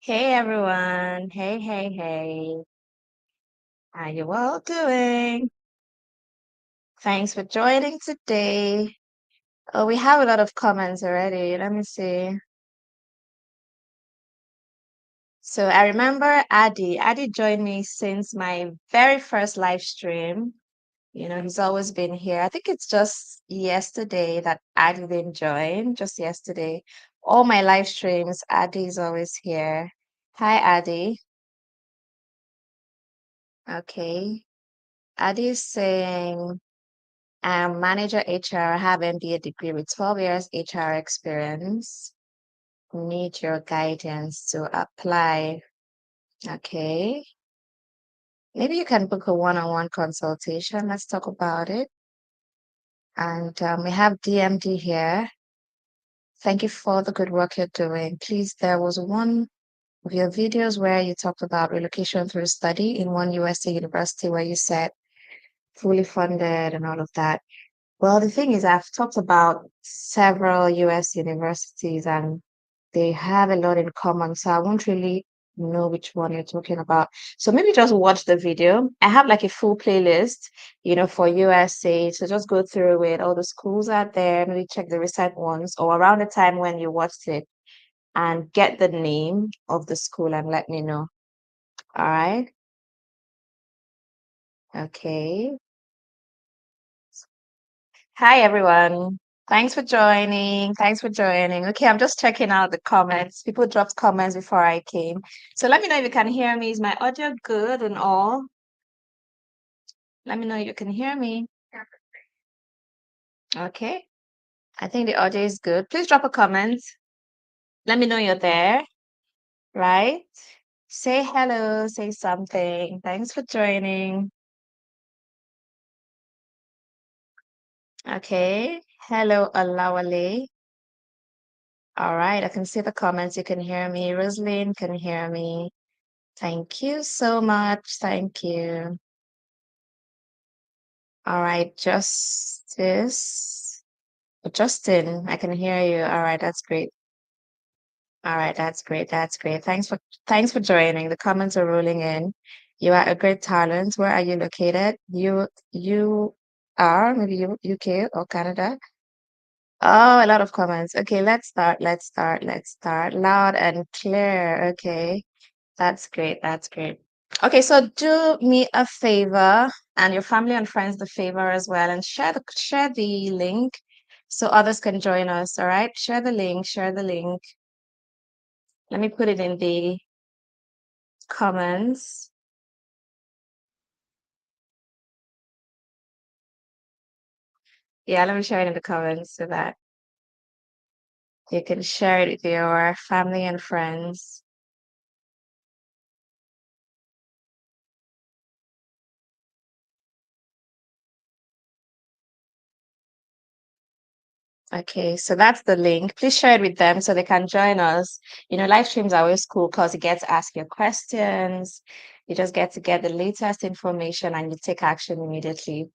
Hey everyone. Hey, hey, hey. How you all doing? Thanks for joining today. Oh, we have a lot of comments already. Let me see. So I remember Adi. Adi joined me since my very first live stream. He's always been here. I think it's just yesterday that Adi didn't join, just yesterday. All my live streams, Adi is always here. Hi, Adi. Okay. Adi is saying, I'm manager HR, have MBA degree with 12 years HR experience. Need your guidance to apply. Okay. Maybe you can book a one-on-one consultation. Let's talk about it. And we have DMD here. Thank you for the good work you're doing. Please, there was one of your videos where you talked about relocation through study in one USA university where you said fully funded and all of that. Well, the thing is, I've talked about several US universities and they have a lot in common, so I won't really know which one you're talking about. So maybe just watch the video. I have like a full playlist, for USA. So just go through it, all the schools out there, maybe check the recent ones or around the time when you watched it and get the name of the school and let me know. All right. Okay. Hi, everyone. Thanks for joining. Thanks for joining. Okay, I'm just checking out the comments. People dropped comments before I came. So let me know if you can hear me. Is my audio good and all? Let me know if you can hear me. Okay. I think the audio is good. Please drop a comment. Let me know you're there, right? Say hello, say something. Thanks for joining. Okay. Hello, Alawale. All right, I can see the comments. You can hear me. Rosalind can hear me. Thank you so much. Thank you. All right, Justin, I can hear you. All right, that's great. All right, that's great. That's great. Thanks for joining. The comments are rolling in. You are a great talent. Where are you located? You are maybe UK or Canada. Oh, a lot of comments. Okay, let's start. Let's start. Let's start. Loud and clear. Okay. That's great. That's great. Okay, so do me a favor and your family and friends the favor as well and share the link so others can join us, all right? Share the link, share the link. Let me put it in the comments. Yeah, let me share it in the comments so that you can share it with your family and friends. Okay, so that's the link. Please share it with them so they can join us. Live streams are always cool because you get to ask your questions. You just get to get the latest information and you take action immediately.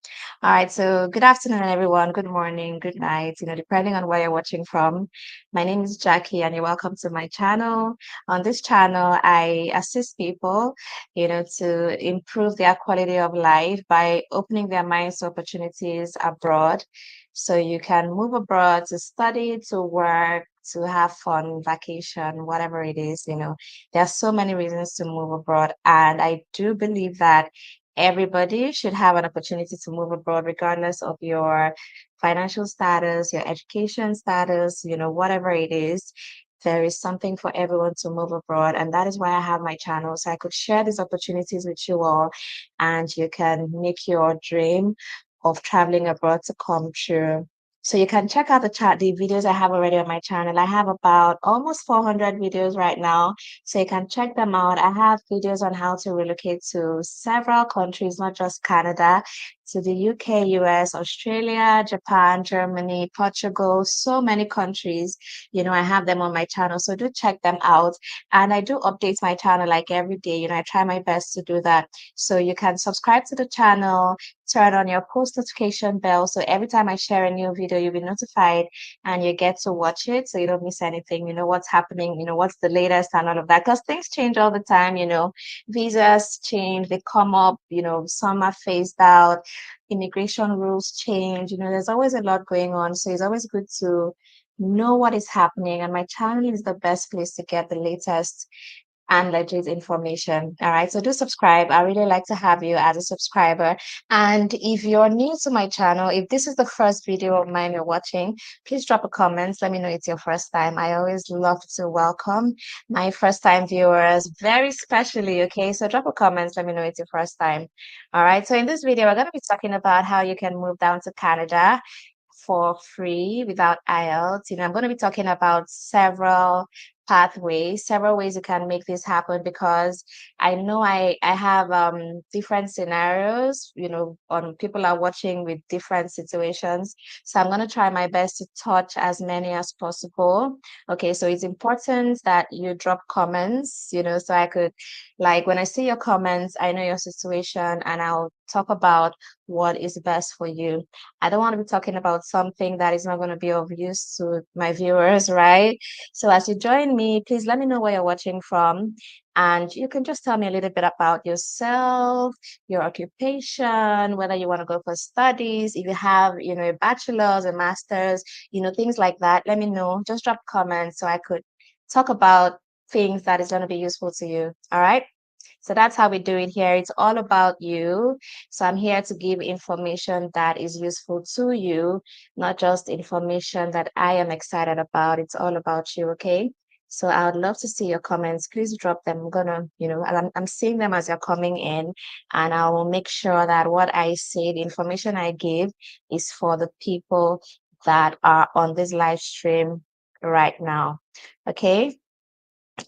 All right, so good afternoon, everyone. Good morning, good night, depending on where you're watching from. My name is Jackie, and you're welcome to my channel. On this channel, I assist people, to improve their quality of life by opening their minds to opportunities abroad so you can move abroad to study, to work, to have fun, vacation, whatever it is, there are so many reasons to move abroad. And I do believe that everybody should have an opportunity to move abroad, regardless of your financial status, your education status, whatever it is. There is something for everyone to move abroad. And that is why I have my channel. So I could share these opportunities with you all and you can make your dream of traveling abroad to come true. So you can check out the videos I have already on my channel. I have about almost 400 videos right now. So you can check them out. I have videos on how to relocate to several countries, not just Canada, to the UK, US, Australia, Japan, Germany, Portugal, so many countries. I have them on my channel. So do check them out. And I do update my channel like every day. I try my best to do that. So you can subscribe to the channel, turn on your post notification bell. So every time I share a new video, you'll be notified and you get to watch it. So you don't miss anything. You know what's happening, what's the latest and all of that. Because things change all the time, visas change, they come up, some are phased out, immigration rules change, there's always a lot going on. So it's always good to know what is happening. And my channel is the best place to get the latest and legit information. All right. So do subscribe. I really like to have you as a subscriber. And if you're new to my channel, if this is the first video of mine you're watching, please drop a comment. Let me know it's your first time. I always love to welcome my first time viewers, very specially. Okay. So drop a comment. Let me know it's your first time. All right. So in this video, we're going to be talking about how you can move down to Canada for free without IELTS. I'm going to be talking about several ways you can make this happen, because I know I have different scenarios, on people are watching with different situations. So I'm going to try my best to touch as many as possible. Okay, so it's important that you drop comments, so I could, like, when I see your comments, I know your situation and I'll talk about what is best for you. I don't want to be talking about something that is not going to be of use to my viewers, right? So as you join me, please let me know where you're watching from. And you can just tell me a little bit about yourself, your occupation, whether you want to go for studies, if you have, a bachelor's, a master's, things like that. Let me know. Just drop comments so I could talk about things that is going to be useful to you. All right. So that's how we do it here. It's all about you. So I'm here to give information that is useful to you, not just information that I am excited about. It's all about you, okay? So I would love to see your comments. Please drop them. I'm gonna, I'm seeing them as they're coming in, and I will make sure that what I say, the information I give, is for the people that are on this live stream right now. Okay.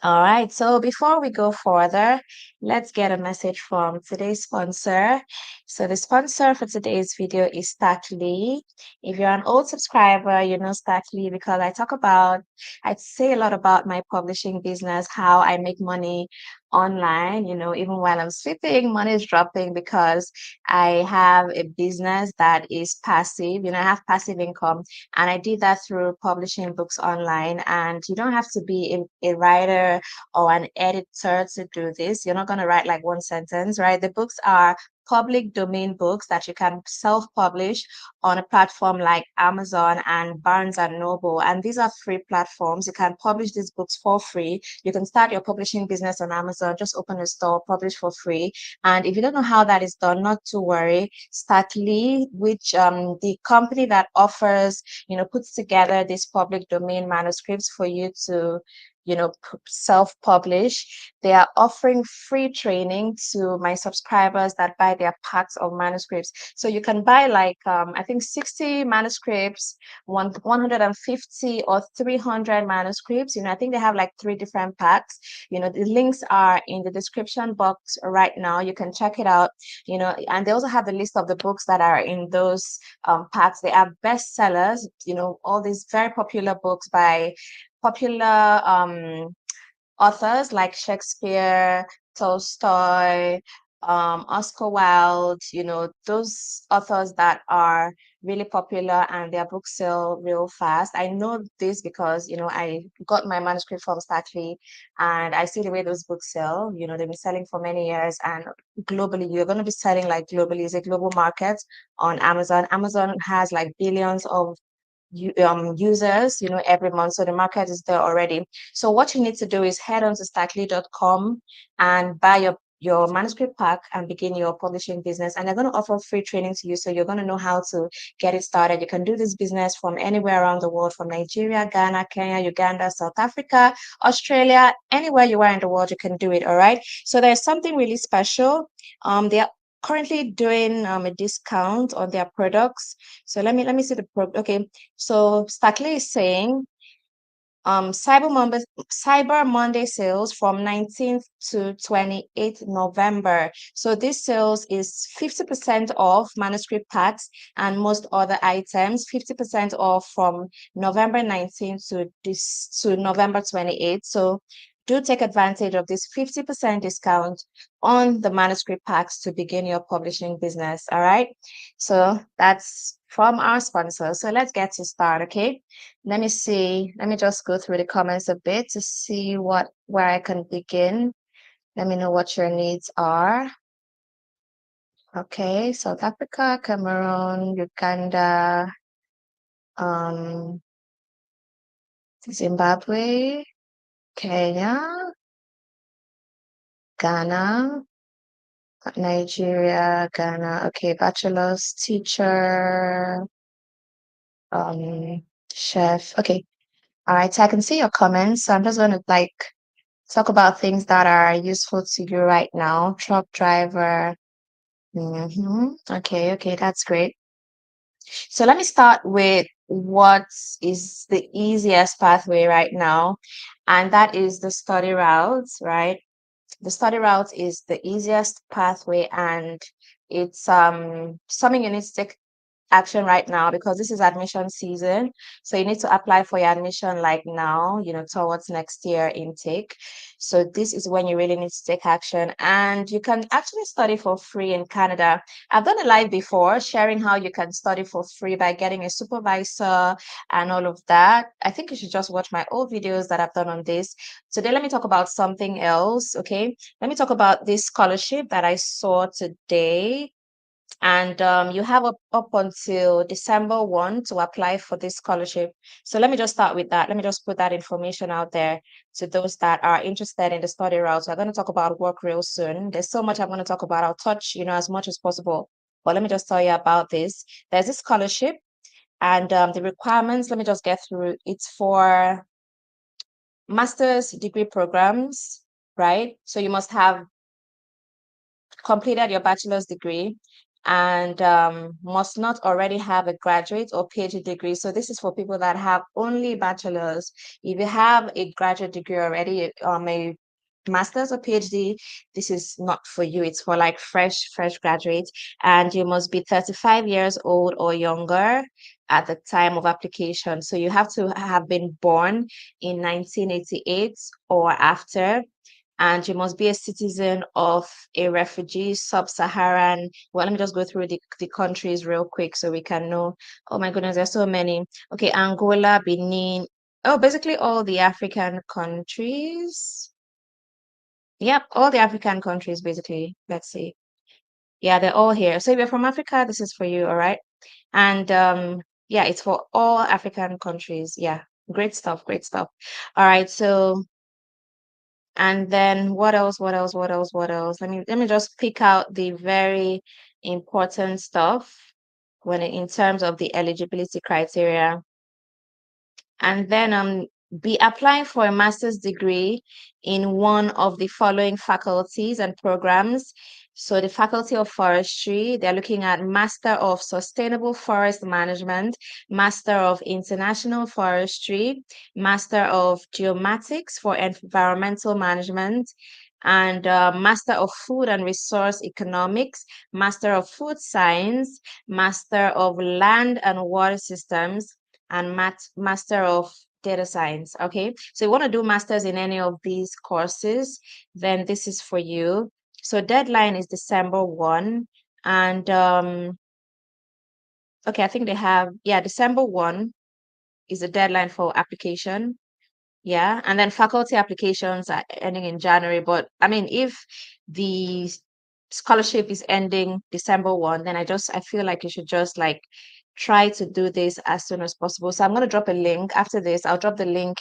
All right, so before we go further, let's get a message from today's sponsor. So the sponsor for today's video is STACKLEE. If you're an old subscriber, you know STACKLEE because I say a lot about my publishing business, how I make money online, even while I'm sleeping, money is dropping because I have a business that is passive, I have passive income, and I did that through publishing books online. And you don't have to be a writer or an editor to do this. You're not going to write like one sentence, right? The books are public domain books that you can self-publish on a platform like Amazon and Barnes and Noble. And these are free platforms. You can publish these books for free. You can start your publishing business on Amazon, just open a store, publish for free. And if you don't know how that is done, not to worry. STACKLEE, which the company that offers, puts together these public domain manuscripts for you to self-publish. They are offering free training to my subscribers that buy their packs of manuscripts. So you can buy like I think 60 manuscripts, 150 or 300 manuscripts. I think they have like 3 different packs. The links are in the description box right now. You can check it out. And they also have the list of the books that are in those packs. They are bestsellers. All these very popular books by popular authors like Shakespeare, Tolstoy, Oscar Wilde, those authors that are really popular and their books sell real fast. I know this because, I got my manuscript from STACKLEE and I see the way those books sell. They've been selling for many years, and globally, you're going to be selling like globally. It's a global market on Amazon. Amazon has like billions of users, every month. So the market is there already. So what you need to do is head on to stacklee.com and buy your manuscript pack and begin your publishing business. And they're going to offer free training to you. So you're going to know how to get it started. You can do this business from anywhere around the world, from Nigeria, Ghana, Kenya, Uganda, South Africa, Australia, anywhere you are in the world, you can do it. All right. So there's something really special. They are currently doing a discount on their products. So let me see the product. Okay, so STACKLEE is saying Cyber Monday sales from 19th to 28th November. So this sales is 50% off manuscript packs and most other items, 50% off from November 19th to November 28th. So do take advantage of this 50% discount on the manuscript packs to begin your publishing business. All right. So that's from our sponsor. So let's get to start, okay? Let me see. Let me just go through the comments a bit to see where I can begin. Let me know what your needs are. Okay, South Africa, Cameroon, Uganda, um, Zimbabwe, Kenya, Ghana, Nigeria, Ghana. Okay, bachelor's, teacher, um, chef. Okay, all right. So I can see your comments. So I'm just going to talk about things that are useful to you right now. Truck driver. Okay, okay, that's great. So let me start with what is the easiest pathway right now, and that is the study route, right? The study route is the easiest pathway, and it's something you need to take action right now because this is admission season. So you need to apply for your admission like now, towards next year intake. So this is when you really need to take action. And you can actually study for free in Canada. I've done a live before sharing how you can study for free by getting a supervisor and all of that. I think you should just watch my old videos that I've done on this. Today, let me talk about something else. Okay. Let me talk about this scholarship that I saw today, and you have up until December 1 to apply for this scholarship. So let me just start with that. Let me just put that information out there to those that are interested in the study route. So I'm going to talk about work real soon. There's so much I'm going to talk about. I'll touch, as much as possible. But let me just tell you about this. There's a scholarship, and the requirements, let me just get through. It's for master's degree programs, right? So you must have completed your bachelor's degree and must not already have a graduate or PhD degree. So this is for people that have only bachelor's. If you have a graduate degree already, a master's or PhD, this is not for you. It's for like fresh graduates, and you must be 35 years old or younger at the time of application. So you have to have been born in 1988 or after, and you must be a citizen of a refugee sub-Saharan. Well, let me just go through the countries real quick so we can know. Oh my goodness, there's so many. Okay, Angola, Benin. Oh, basically all the African countries. Yep, all the African countries, basically. Let's see. Yeah, they're all here. So if you're from Africa, this is for you, all right? And yeah, it's for all African countries. Yeah, great stuff, great stuff. All right, so and then what else? What else? What else? What else? Let me just pick out the very important stuff in terms of the eligibility criteria. And then be applying for a master's degree in one of the following faculties and programs. So the Faculty of Forestry, they're looking at Master of Sustainable Forest Management, Master of International Forestry, Master of Geomatics for Environmental Management, and Master of Food and Resource Economics, Master of Food Science, Master of Land and Water Systems, and Master of Data Science. Okay, so you want to do masters in any of these courses, then this is for you. So deadline is December 1, and okay, I think they have, yeah, December 1 is the deadline for application. Yeah, and then faculty applications are ending in January. But I mean, if the scholarship is ending December 1, then I feel like you should just like try to do this as soon as possible. So I'm going to drop a link after this. I'll drop the link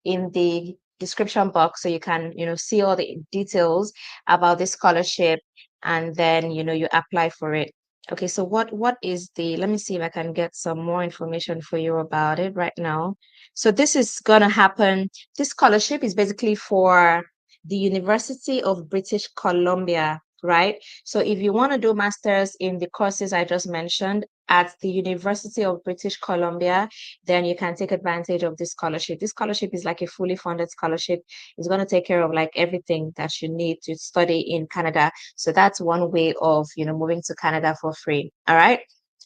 in the description box so you can, see all the details about this scholarship, and then, you apply for it. Okay, so what is let me see if I can get some more information for you about it right now. So this is going to happen. This scholarship is basically for the University of British Columbia. right? So if you want to do masters in the courses I just mentioned at the University of British Columbia, then you can take advantage of this scholarship. This scholarship is like a fully funded scholarship. It's going to take care of like everything that you need to study in Canada. So that's one way of, moving to Canada for free. All right.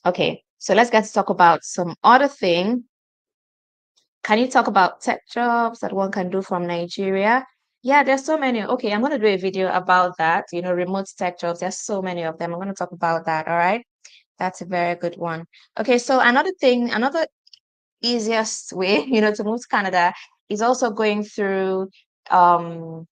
Okay. So let's get to talk about some other thing. Can you talk about tech jobs that one can do from Nigeria? Yeah, there's so many. Okay, I'm going to do a video about that, remote tech jobs. There's so many of them. I'm going to talk about that. All right. That's a very good one. Okay, so another easiest way, to move to Canada is also going through a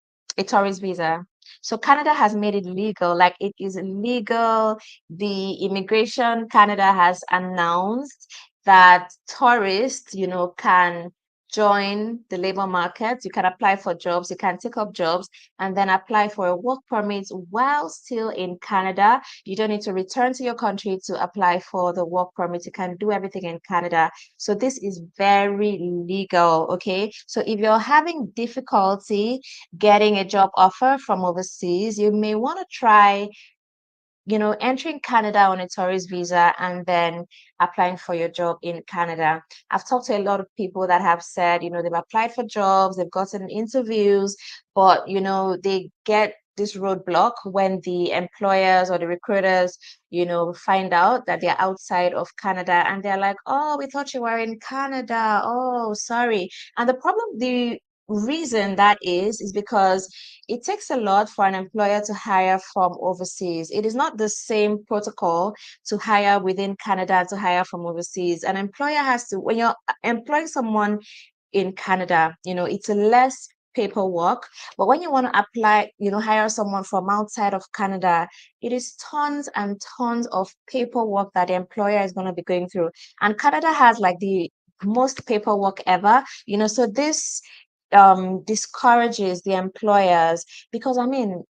tourist visa. So Canada has made it legal, like it is legal. The immigration Canada has announced that tourists, can join the labor market. You can apply for jobs, you can take up jobs and then apply for a work permit while still in Canada. You don't need to return to your country to apply for the work permit. You can do everything in Canada. So this is very legal, okay? So if you're having difficulty getting a job offer from overseas, you may want to try, entering Canada on a tourist visa and then applying for your job in Canada. I've talked to a lot of people that have said, they've applied for jobs, they've gotten interviews, but, they get this roadblock when the employers or the recruiters, find out that they're outside of Canada and they're like, oh, we thought you were in Canada. Oh, sorry. And the reason that is because it takes a lot for an employer to hire from overseas. It is not the same protocol to hire within Canada to hire from overseas. An employer has to, when you're employing someone in Canada, it's less paperwork. But when you want to apply, hire someone from outside of Canada, it is tons and tons of paperwork that the employer is going to be going through. And Canada has like the most paperwork ever, so this discourages the employers because I mean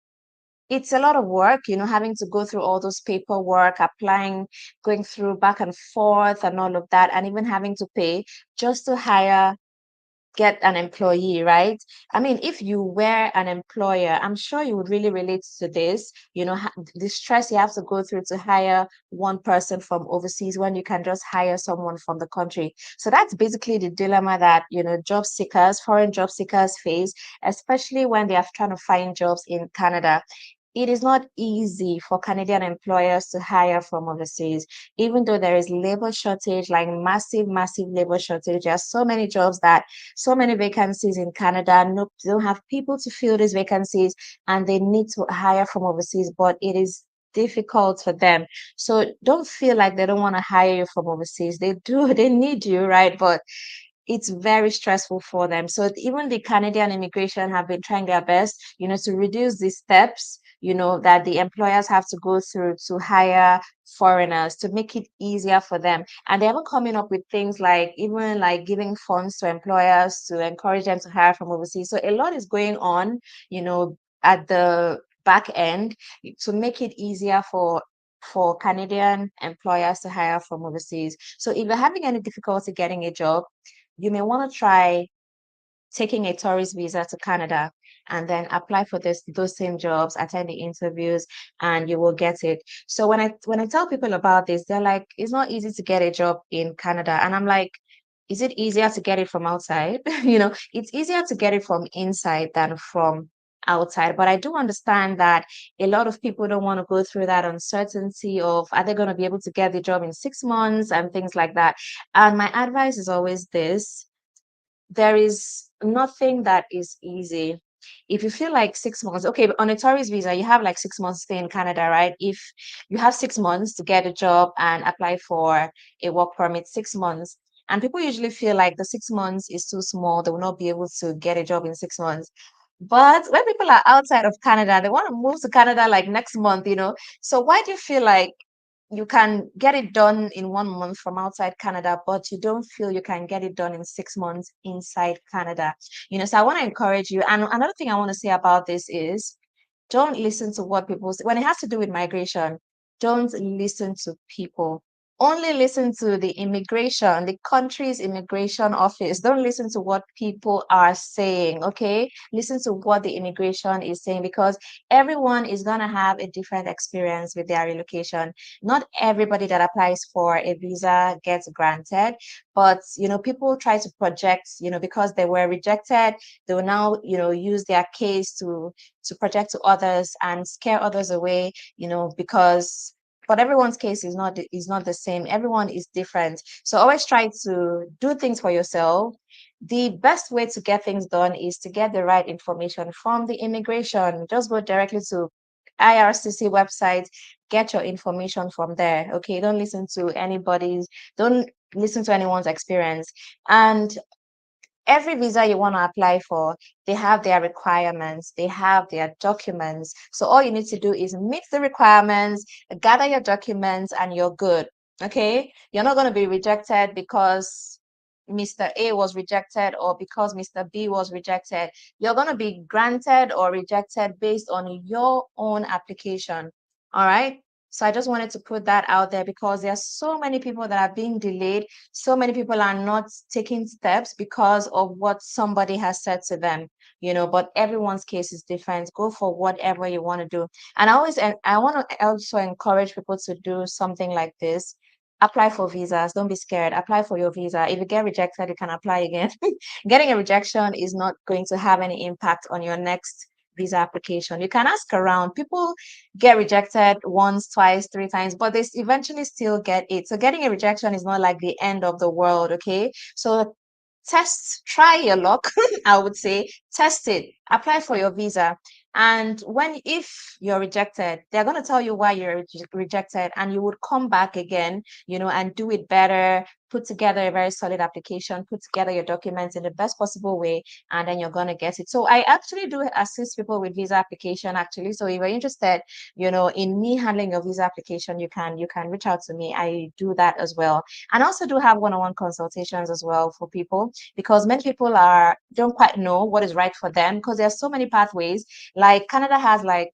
it's a lot of work, having to go through all those paperwork, applying, going through back and forth and all of that, and even having to pay just to get an employee, right? I mean, if you were an employer, I'm sure you would really relate to this, the stress you have to go through to hire one person from overseas when you can just hire someone from the country. So that's basically the dilemma that, job seekers, foreign job seekers face, especially when they are trying to find jobs in Canada. It is not easy for Canadian employers to hire from overseas, even though there is labor shortage, like massive, massive labor shortage. There are so many jobs that so many vacancies in Canada. No, they don't have people to fill these vacancies and they need to hire from overseas, but it is difficult for them. So don't feel like they don't want to hire you from overseas. They do, they need you, right? But it's very stressful for them. So even the Canadian immigration have been trying their best, to reduce the steps, that the employers have to go through to hire foreigners to make it easier for them. And they haven't coming up with things like even like giving funds to employers to encourage them to hire from overseas. So a lot is going on, at the back end to make it easier for Canadian employers to hire from overseas. So if you're having any difficulty getting a job, you may want to try taking a tourist visa to Canada and then apply for those same jobs, attend the interviews, and you will get it. So when I tell people about this, they're like, it's not easy to get a job in Canada. And I'm like, is it easier to get it from outside? It's easier to get it from inside than from outside. But I do understand that a lot of people don't want to go through that uncertainty of are they going to be able to get the job in 6 months and things like that. And my advice is always this: there is nothing that is easy. If you feel like 6 months, okay, on a tourist visa, you have like 6 months to stay in Canada, right? If you have 6 months to get a job and apply for a work permit, 6 months. And people usually feel like the 6 months is too small, they will not be able to get a job in 6 months. But when people are outside of Canada, they want to move to Canada like next month. So why do you feel like you can get it done in 1 month from outside Canada, but you don't feel you can get it done in 6 months inside Canada? So I want to encourage you. And another thing I want to say about this is don't listen to what people say. When it has to do with migration, don't listen to people. only listen to the immigration, the country's immigration office. Don't listen to what people are saying, okay? Listen to what the immigration is saying, because everyone is going to have a different experience with their relocation. Not everybody that applies for a visa gets granted, but people try to project, because they were rejected, they will now, use their case to project to others and scare others away, because but everyone's case is not the same. Everyone is different. So always try to do things for yourself. The best way to get things done is to get the right information from the immigration. Just go directly to IRCC website, get your information from there. Okay, don't listen to anyone's experience. And every visa you want to apply for, they have their requirements, they have their documents. So all you need to do is meet the requirements, gather your documents, and you're good. Okay? You're not going to be rejected because Mr. A was rejected or because Mr. B was rejected. You're going to be granted or rejected based on your own application. All right? So I just wanted to put that out there because there are so many people that are being delayed. So many people are not taking steps because of what somebody has said to them, but everyone's case is different. Go for whatever you want to do. And I want to also encourage people to do something like this. Apply for visas. Don't be scared. Apply for your visa. If you get rejected, you can apply again. Getting a rejection is not going to have any impact on your next visa application. You can ask around. People get rejected once, twice, three times, but they eventually still get it. So getting a rejection is not like the end of the world, okay? So try your luck. I would say test it, apply for your visa. And if you're rejected, they're going to tell you why you're rejected, and you would come back again, and do it better, put together a very solid application, put together your documents in the best possible way, and then you're going to get it. So I actually do assist people with visa application, actually. So if you're interested, in me handling your visa application, you can reach out to me. I do that as well. And I also do have one-on-one consultations as well for people, because many people don't quite know what is right for them, because there's so many pathways. Like Canada has like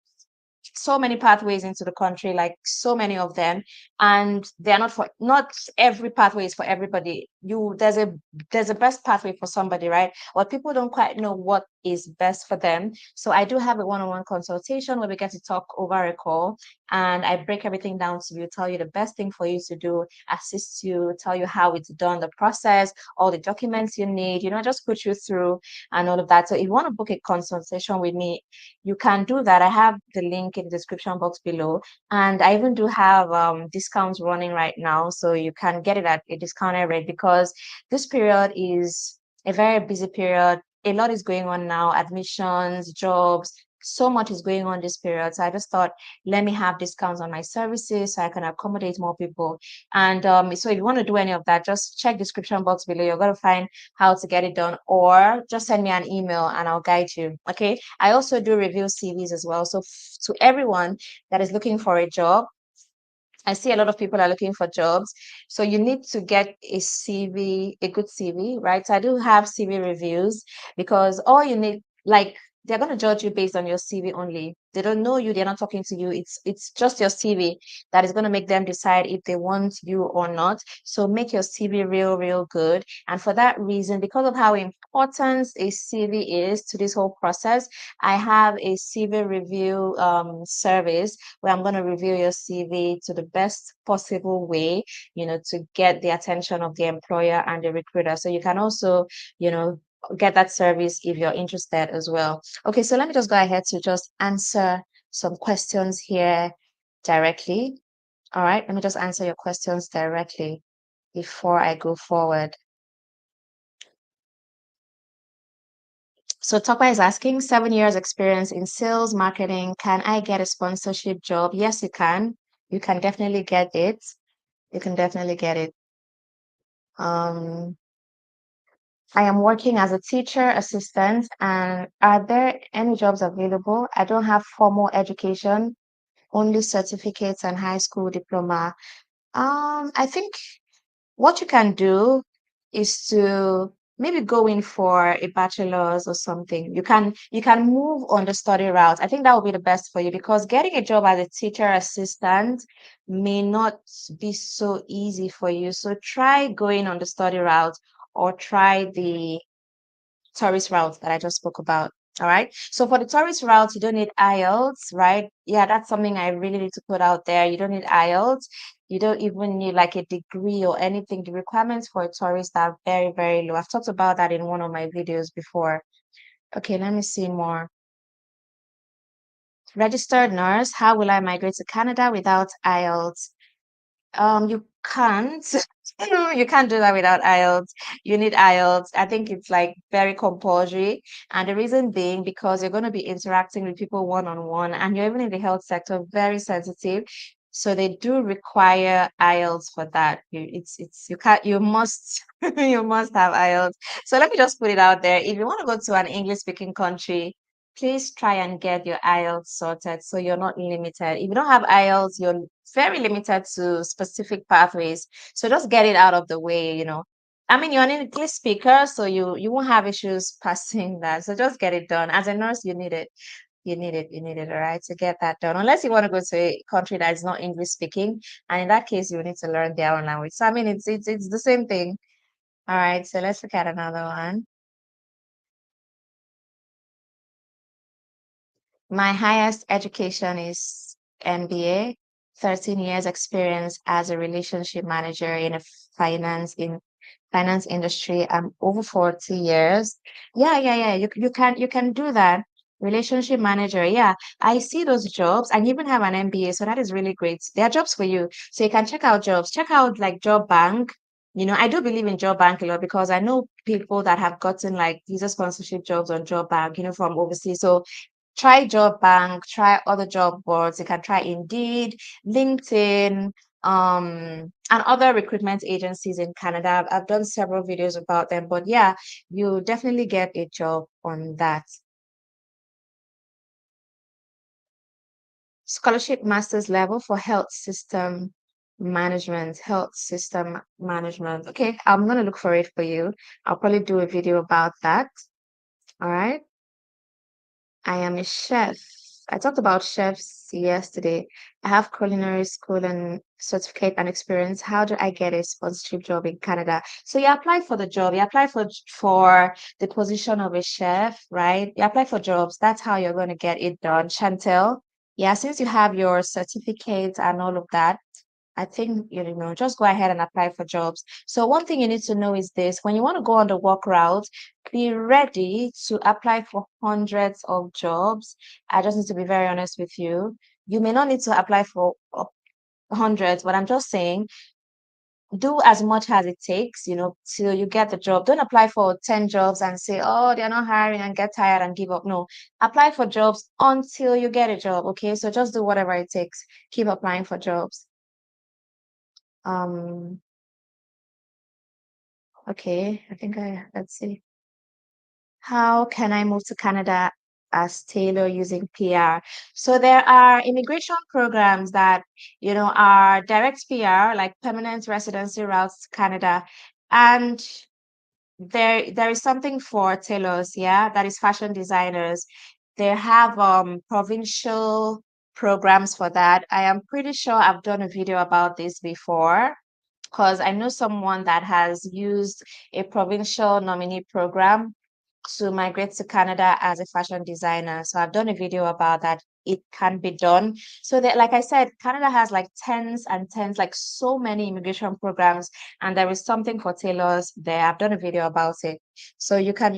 so many pathways into the country, like so many of them, and they're not every pathway is for everybody. There's a best pathway for somebody, right? But people don't quite know what is best for them. So I do have a one-on-one consultation where we get to talk over a call, and I break everything down to you, tell you the best thing for you to do, assist you, tell you how it's done, the process, all the documents you need, just put you through and all of that. So if you want to book a consultation with me, you can do that. I have the link in the description box below. And I even do have discounts running right now. So you can get it at a discounted rate, because this period is a very busy period. A lot is going on now, admissions, jobs, so much is going on this period. So I just thought, let me have discounts on my services so I can accommodate more people. And so if you want to do any of that, just check description box below. You're going to find how to get it done, or just send me an email and I'll guide you. Okay. I also do review CVs as well. So to everyone that is looking for a job, I see a lot of people are looking for jobs. So you need to get a CV, a good CV, right? So I do have CV reviews, because all you need, like, they're going to judge you based on your CV only. They don't know you, they're not talking to you. It's just your CV that is going to make them decide if they want you or not. So make your CV real, real good. And for that reason, because of how important a CV is to this whole process, I have a CV review service where I'm going to review your CV to the best possible way, to get the attention of the employer and the recruiter. So you can also, get that service if you're interested as well. Okay, so let me just go ahead to just answer some questions here directly. All right, let me just answer your questions directly before I go forward. So Tokwa is asking, 7 years experience in sales, marketing. Can I get a sponsorship job? Yes, you can. You can definitely get it. You can definitely get it. I am working as a teacher assistant, and are there any jobs available? I don't have formal education, only certificates and high school diploma. I think what you can do is to maybe go in for a bachelor's or something. You can move on the study route. I think that would be the best for you because getting a job as a teacher assistant may not be so easy for you. So try going on the study route or try the tourist route that I just spoke about. All right. So for the tourist route, you don't need IELTS, right? Yeah, that's something I really need to put out there. You don't need IELTS. You don't even need like a degree or anything. The requirements for a tourist are very, very low. I've talked about that in one of my videos before. Okay, let me see more. Registered nurse. How will I migrate to Canada without IELTS? You can't. You can't do that without IELTS. You need IELTS. I think it's like very compulsory. And the reason being because you're going to be interacting with people one on one, and you're even in the health sector, very sensitive. So they do require IELTS for that. You can't you must you must have IELTS. So let me just put it out there. If you want to go to an English speaking country, please try and get your IELTS sorted so you're not limited. If you don't have IELTS, you're very limited to specific pathways. So just get it out of the way. I mean, you're an English speaker, so you won't have issues passing that. So just get it done. As a nurse, you need it. You need it. You need it, all right, to get that done. Unless you want to go to a country that is not English speaking, and in that case, you need to learn their own language. So I mean, it's the same thing. All right. So let's look at another one. My highest education is MBA, 13 years experience as a relationship manager in a finance industry. I'm over 40 years. Yeah. You can do that. Relationship manager. Yeah, I see those jobs and you even have an MBA, so that is really great. There are jobs for you. So you can check out jobs. Check out like Job Bank. I do believe in Job Bank a lot because I know people that have gotten like visa sponsorship jobs on Job Bank, from overseas. So try Job Bank, try other job boards. You can try Indeed, LinkedIn, and other recruitment agencies in Canada. I've done several videos about them, but yeah, you definitely get a job on that. Scholarship master's level for health system management. Okay, I'm gonna look for it for you. I'll probably do a video about that. All right. I am a chef. I talked about chefs yesterday. I have culinary school and certificate and experience. How do I get a sponsorship job in Canada? So you apply for the job. You apply for the position of a chef, right? You apply for jobs. That's how you're going to get it done. Chantel, yeah, since you have your certificate and all of that, I think, just go ahead and apply for jobs. So one thing you need to know is this, when you want to go on the work route, be ready to apply for hundreds of jobs. I just need to be very honest with you. You may not need to apply for hundreds, but I'm just saying, do as much as it takes, till you get the job. Don't apply for 10 jobs and say, oh, they're not hiring and get tired and give up. No, apply for jobs until you get a job. Okay. So just do whatever it takes. Keep applying for jobs. Um, Okay, I think let's see. How can I move to Canada as Taylor using PR? So there are immigration programs that, are direct PR, like permanent residency routes to Canada. And there is something for tailors, yeah, that is fashion designers. They have provincial programs for that. I am pretty sure I've done a video about this before because I know someone that has used a provincial nominee program to migrate to Canada as a fashion designer. So I've done a video about that. It can be done. So that, like I said, Canada has like tens and tens, like so many immigration programs, and there is something for tailors there. I've done a video about it. So you can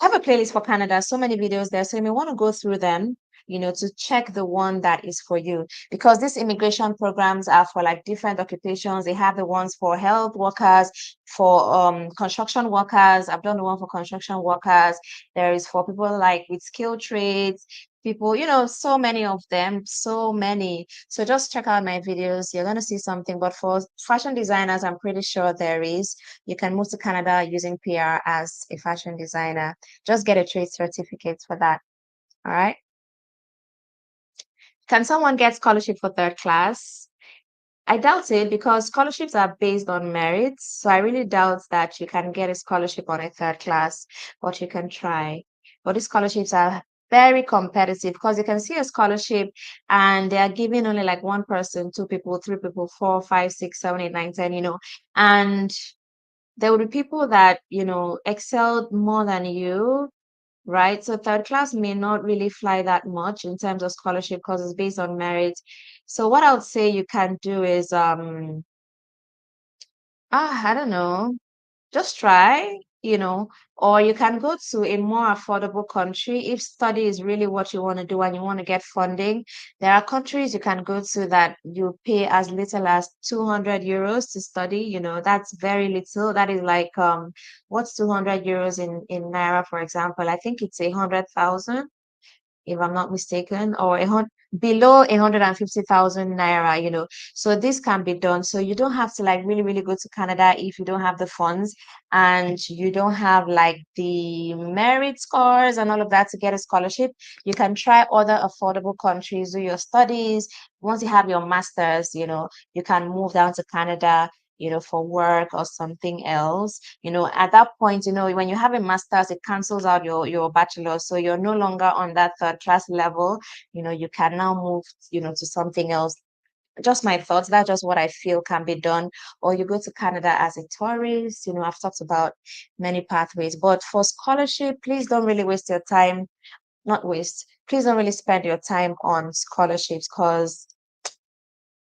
I have a playlist for Canada, so many videos there. So you may want to go through them, to check the one that is for you. Because these immigration programs are for like different occupations. They have the ones for health workers, for construction workers. I've done the one for construction workers. There is for people like with skilled trades, people, so many of them, so many. So just check out my videos. You're gonna see something. But for fashion designers, I'm pretty sure there is. You can move to Canada using PR as a fashion designer. Just get a trade certificate for that. All right. Can someone get scholarship for third class? I doubt it because scholarships are based on merits. So I really doubt that you can get a scholarship on a third class, but you can try. But these scholarships are very competitive because you can see a scholarship and they are giving only like one person, two people, three people, four, five, six, seven, eight, nine, 10, and there will be people that, excelled more than you, right? So third class may not really fly that much in terms of scholarship because it's based on merit. So what I would say you can do is I don't know, just try, or you can go to a more affordable country if study is really what you want to do and you want to get funding. There are countries you can go to that you pay as little as 200 euros to study. That's very little. That is like what's 200 euros in naira, for example? I think it's 100,000 if I'm not mistaken, or below 150,000 naira, So this can be done. So you don't have to like really, really go to Canada if you don't have the funds and you don't have like the merit scores and all of that to get a scholarship. You can try other affordable countries, do your studies. Once you have your master's, you can move down to Canada, for work or something else. At that point, when you have a master's, it cancels out your bachelor's. So you're no longer on that third class level. You can now move, to something else. Just my thoughts. That's just what I feel can be done. Or you go to Canada as a tourist. I've talked about many pathways. But for scholarship, please don't really waste your time. Not waste. Please don't really spend your time on scholarships because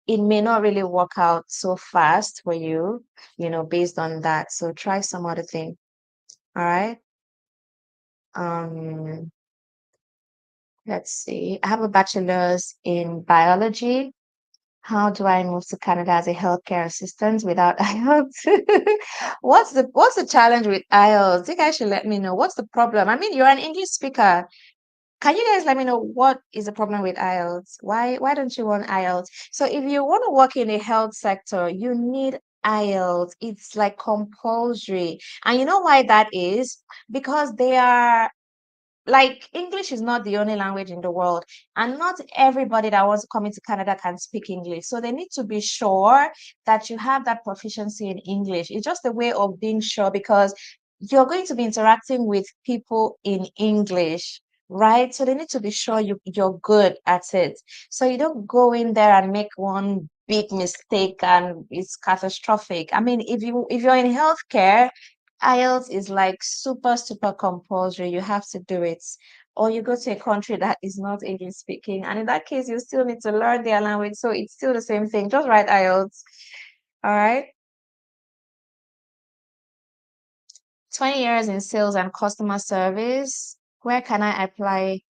it may not really work out so fast for you, based on that. So try some other thing. All right. Um, let's see. I have a bachelor's in biology. How do I move to Canada as a healthcare assistant without IELTS? What's the challenge with IELTS? You guys should let me know. What's the problem? I mean, you're an English speaker. Can you guys let me know what is the problem with IELTS? Why don't you want IELTS? So if you want to work in the health sector, you need IELTS. It's like compulsory. And you know why that is? Because they are like English is not the only language in the world, and not everybody that wants to come into Canada can speak English. So they need to be sure that you have that proficiency in English. It's just a way of being sure because you're going to be interacting with people in English, right? So they need to be sure you're good at it. So you don't go in there and make one big mistake and it's catastrophic. I mean, if you're in healthcare, IELTS is like super, super compulsory. You have to do it. Or you go to a country that is not English speaking. And in that case, you still need to learn their language. So it's still the same thing. Just write IELTS. All right. 20 years in sales and customer service. Where can I apply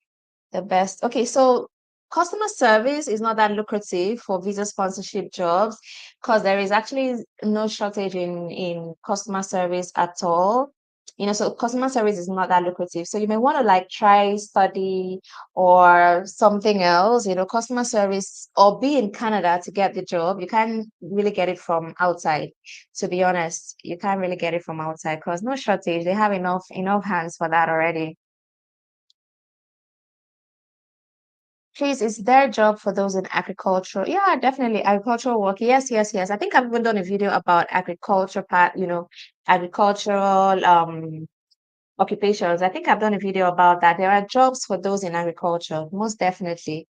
the best? Okay, so customer service is not that lucrative for visa sponsorship jobs because there is actually no shortage in customer service at all. So customer service is not that lucrative. So you may want to like try study or something else, customer service or be in Canada to get the job. You can't really get it from outside, to be honest. You can't really get it from outside because no shortage. They have enough hands for that already. Please, is there a job for those in agriculture? Yeah, definitely. Agricultural work. Yes, yes, yes. I think I've even done a video about agriculture part, agricultural occupations. I think I've done a video about that. There are jobs for those in agriculture, most definitely.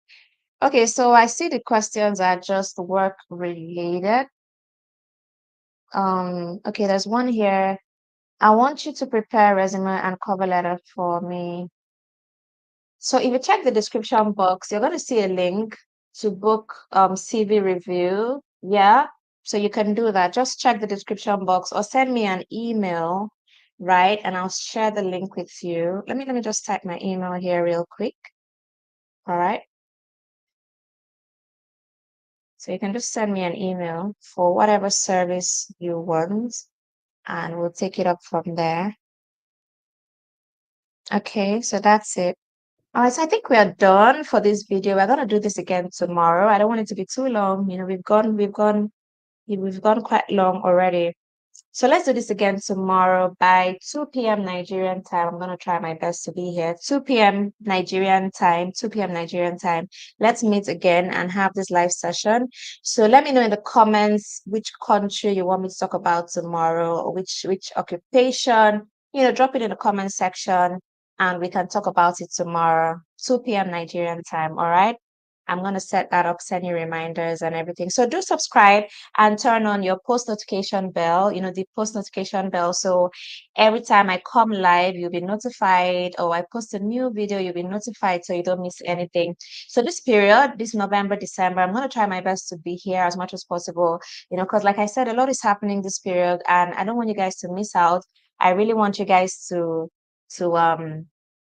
Okay, so I see the questions are just work related. Okay, there's one here. I want you to prepare a resume and cover letter for me. So if you check the description box, you're going to see a link to book CV review. Yeah. So you can do that. Just check the description box or send me an email, right? And I'll share the link with you. Let me just type my email here real quick. All right. So you can just send me an email for whatever service you want, and we'll take it up from there. Okay, so that's it. All right, so I think we are done for this video. We're gonna do this again tomorrow. I don't want it to be too long. We've gone quite long already. So let's do this again tomorrow by 2 p.m. Nigerian time. I'm going to try my best to be here. 2 p.m. Nigerian time, 2 p.m. Nigerian time. Let's meet again and have this live session. So let me know in the comments which country you want me to talk about tomorrow, or which occupation. Drop it in the comment section and we can talk about it tomorrow, 2 p.m. Nigerian time. All right. I'm going to set that up, send you reminders and everything. So do subscribe and turn on your post notification bell, the post notification bell. So every time I come live, you'll be notified, or I post a new video, you'll be notified so you don't miss anything. So this period, this November, December, I'm going to try my best to be here as much as possible, because like I said, a lot is happening this period and I don't want you guys to miss out. I really want you guys to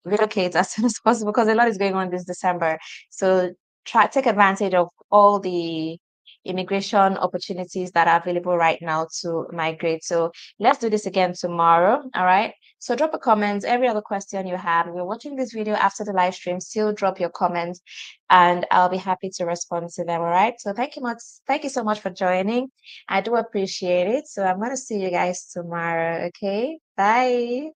relocate as soon as possible because a lot is going on this December. So take advantage of all the immigration opportunities that are available right now to migrate. So let's do this again tomorrow. All right. So drop a comment. Every other question you have, if you're watching this video after the live stream, still drop your comments and I'll be happy to respond to them. All right. So thank you so much for joining. I do appreciate it. So I'm gonna see you guys tomorrow. Okay. Bye.